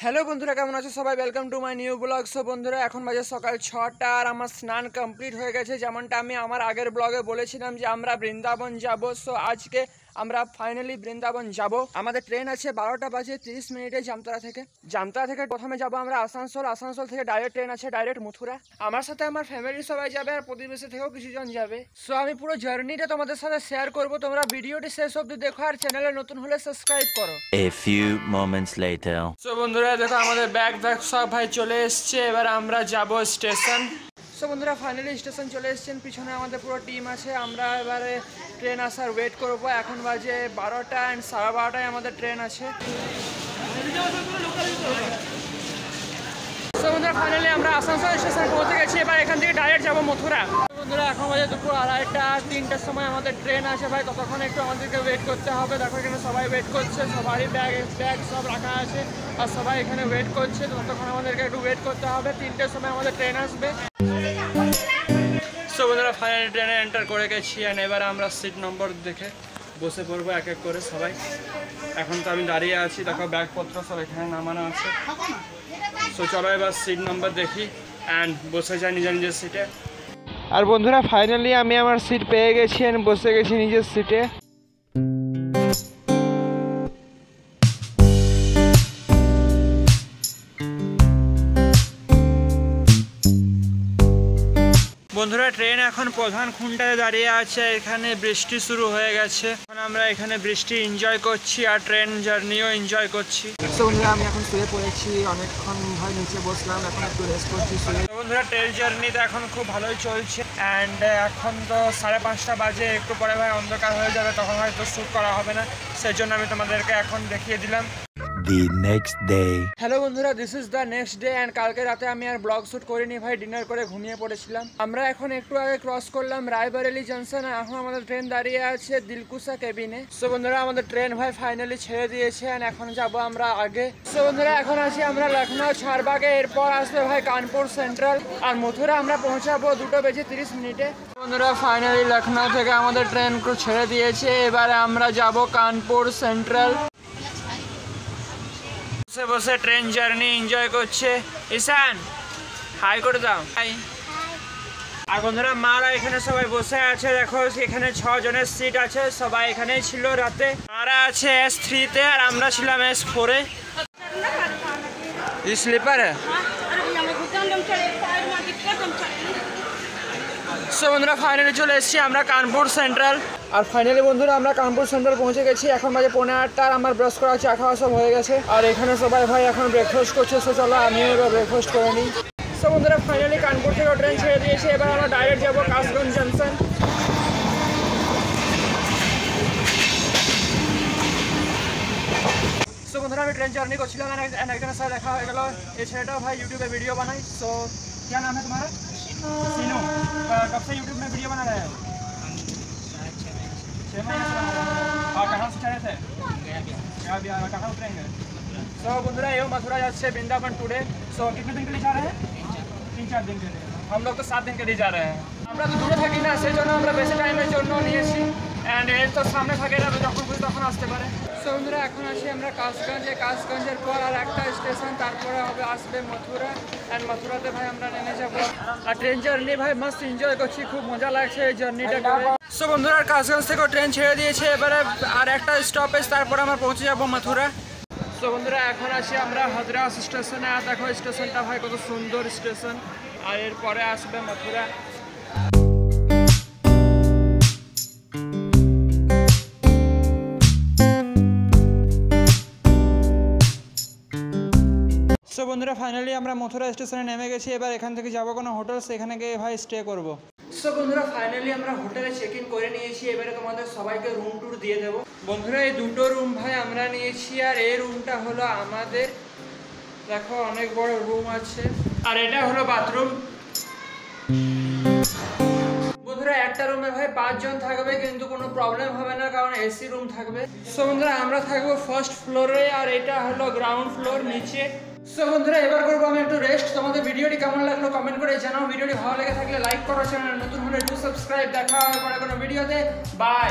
Hello বন্ধুরা, কেমন আছো সবাই? Welcome to my new blog. So বন্ধুরা, এখন বাজে সকাল 6টা আর আমার স্নান কমপ্লিট হয়ে গেছে। যেমনটা আমি আমার আগের ব্লগে বলেছিলাম যে আমরা বৃন্দাবন যাব। সো আজকে আমরা ফাইনালি বৃন্দাবন যাব। আমাদের ট্রেন আছে 12টা বাজে 30 মিনিটে জামতারা থেকে প্রথমে যাব আমরা আসানসোল থেকে ডাইরেক্ট ট্রেন আছে ডাইরেক্ট মথুরা। আমার সাথে আমার ফ্যামিলির সবাই যাবে আর প্রতিবেশী থেকেও কিছুজন যাবে। সো আমি পুরো জার্নিটা তোমাদের সাথে শেয়ার করব। তোমরা ভিডিওটি শেষ অবধি দেখো আর চ্যানেলে নতুন হলে সাবস্ক্রাইব করো। A few moments later. So বন্ধুরা, দেখো আমাদের ব্যাগ সব ভাই চলে এসছে। এবার আমরা যাব স্টেশন। সো বন্ধুরা, ফাইনালি স্টেশন চলে এসছেন। পিছনে আমাদের পুরো টিম আছে। আমরা এবারে ট্রেন আসার ওয়েট করবো। এখন বাজে 12টা অ্যান্ড 12:30টায় আমাদের ট্রেন আছে। সো বন্ধুরা, ফাইনালি আমরা আসানসোল স্টেশন পৌঁছে গেছি। এবার এখান থেকে ডাইরেক্ট যাবো মথুরা। বন্ধুরা, এখন বাজে দুপুর 2:30, 3টার সময় আমাদের ট্রেন আছে ভাই। ততক্ষণ একটু আমাদেরকে ওয়েট করতে হবে। দেখো এখানে সবাই ওয়েট করছে, সবারই ব্যাগ সব রাখা আছে আর সবাই এখানে ওয়েট করছে। ততক্ষণ আমাদেরকে একটু ওয়েট করতে হবে। 3টার সময় আমাদের ট্রেন আসবে। সো বন্ধুরা, ফাইনালি ট্রেনে এন্টার করে গেছি। অ্যান্ড এবার আমরা সিট নম্বর দেখে বসে পড়বো এক এক করে সবাই। এখন তো আমি দাঁড়িয়ে আছি, দেখো ব্যাগপত্র সব এখানে নামানো আছে। সো চলো এবার সিট নম্বর দেখি অ্যান্ড বসে যাই নিজের নিজের সিটে। আর বন্ধুরা, ফাইনালি আমি আমার সিট পেয়ে গেছি অ্যান্ড বসে গেছি নিজের সিটে। বন্ধুরা, ট্রেন এখন প্রধান খুঁটায় দাঁড়িয়ে আছে। এখানে বৃষ্টি শুরু হয়ে গেছে। এখন আমরা এখানে বৃষ্টি এনজয় করছি আর ট্রেন জার্নিও এনজয় করছি। তো বন্ধুরা, আমি এখন শুয়ে পড়েছি। অনেকক্ষণ ভাই নিচে বসলাম, এখন একটু রেস্ট করছি শুয়ে। তো বন্ধুরা, ট্রেন জার্নিটা এখন খুব ভালোই চলছে। অ্যান্ড এখন তো 5:30 বাজে। একটু পরে ভাই অন্ধকার হয়ে যাবে, তখন হয়তো শ্যুট করা হবে না। সেই জন্য আমি তোমাদেরকে এখন দেখিয়ে দিলাম। The next day. হ্যালো বন্ধুরা, this is the next day. And কালকে রাতে আমি আর ব্লগ শ্যুট করিনি ভাই, ডিনার করে ঘুমিয়ে পড়েছিলাম। আমরা এখন একটু আগে ক্রস করলাম রায়বরেলি জংশন। এখন আমাদের ট্রেন দাঁড়িয়ে আছে দিলকুশা কেবিনে। সো বন্ধুরা, আমাদের ট্রেন ভাই ফাইনালি ছেড়ে দিয়েছে অ্যান্ড এখন যাব আমরা আগে। সো বন্ধুরা, এখন আছি আমরা লখনৌ ছাড়বাগে। এরপর আসবে ভাই কানপুর সেন্ট্রাল আর মথুরা আমরা পৌঁছাবো 2:30 মিনিটে। বন্ধুরা, ফাইনালি লখনৌ থেকে আমাদের ট্রেন ছেড়ে দিয়েছে। এবারে আমরা যাব কানপুর সেন্ট্রাল। বসে বসে ট্রেন জার্নি এনজয় করছে। ঈশান, হাই করে দাও। হাই। আর বন্ধুরা, মারা এখানে সবাই বসে আছে। দেখো এখানে 6 জনের সিট আছে। সবাই এখানেই ছিল রাতে। মারা আছে S3-তে আর আমরা ছিলাম S4-এ। স্লিপার সো বন্ধুরা, ফাইনালি চলে এসেছি আমরা কানপুর সেন্ট্রাল। আর ফাইনালি বন্ধুরা, আমরা কানপুর সেন্ট্রাল পৌঁছে গেছি। এখন বাজে 8:45 আর আমার ব্রাশ করা চা খাওয়া সব হয়ে গেছে। আর এখানে সবাই ভাই এখন ব্রেকফাস্ট করছে। সো চলো আমিও এবার ব্রেকফাস্ট করে নিই। সো বন্ধুরা, ফাইনালি কানপুর থেকে ট্রেন ছেড়ে দিয়েছে। এবার আমরা ডাইরেক্ট যাবো কাসগঞ্জ জংশন। সো বন্ধুরা, আমি ট্রেন জার্নি করছিলাম একজনের সাথে দেখা হয়ে গেল। এই ছেলেটাও ভাই ইউটিউবে ভিডিও বানাই। সো क्या नाम है तुम्हारा? सीनू। कब से यूट्यूब में वीडियो बना रहे हो? 6 महीने से बना रहे हो। और कहाँ से चले थे? कहाँ उतरेंगे? सो बंधुरा, ये मथुरा যাচ্ছে বৃন্দাবন टुडे। सो कितने दिन के लिए जा रहे हैं? 3-4 दिन के लिए। हम लोग तो 7 दिन के लिए जा रहे हैं। আমরা তো দূরে থাকি না, সেই জন্য আমরা বেশি টাইমের জন্য নিয়েছি। অ্যান্ড এর তো সামনে থাকে না, যখন খুশি তখন আসতে পারে। সো বন্ধুরা, এখন আছি আমরা কাসগঞ্জে। কাসগঞ্জের পর আর একটা স্টেশন, তারপরে হবে আসবে মথুরা। অ্যান্ড মথুরাতে ভাই আমরা নেমে যাবো। আর ট্রেন জার্নি ভাই মাস্ট এনজয় করছি, খুব মজা লাগছে এই জার্নিটা করে। সো বন্ধুরা, কাসগঞ্জ থেকে ট্রেন ছেড়ে দিয়েছে। এবারে আর একটা স্টপেজ, তারপর আমরা পৌঁছে যাবো মথুরা। সো বন্ধুরা, এখন আছি আমরা হাজরাস স্টেশনে। আর দেখো স্টেশনটা ভাই কত সুন্দর স্টেশন। আর এরপরে আসবে মথুরা। সো বন্ধুরা, ফাইনালি আমরা মথুরা স্টেশনে নেমে গেছি। এবার এখান থেকে যাবো কোনো হোটেল, সেখানে গিয়ে ভাই স্টে করব। সো বন্ধুরা, ফাইনালি আমরা হোটেলে চেক ইন করে নিয়েছি। এবারে তোমাদের সবাইকে রুম ট্যুর দিয়ে দেবো। বন্ধুরা, এই দুটো রুম ভাই আমরা নিয়েছি। আর এই রুমটা হলো আমাদের, দেখো অনেক বড় রুম আছে। আর এটা হলো বাথরুম। বন্ধুরা, একটা রুমে ভাই 5 জন থাকবে, কিন্তু কোনো প্রবলেম হবে না কারণ এসি রুম থাকবে। সো বন্ধুরা, আমরা থাকবো ফার্স্ট ফ্লোরে আর এটা হলো গ্রাউন্ড ফ্লোর নিচে। সো বন্ধুরা, এবার করবো আমি একটু রেস্ট। তোমাদের ভিডিওটি কেমন লাগলো কমেন্ট করে জানাও। ভিডিওটি ভালো লেগে থাকলে লাইক করো, চ্যানেল নতুন হলে ডু সাবস্ক্রাইব। দেখা হবে পরে কোনো ভিডিওতে। বাই।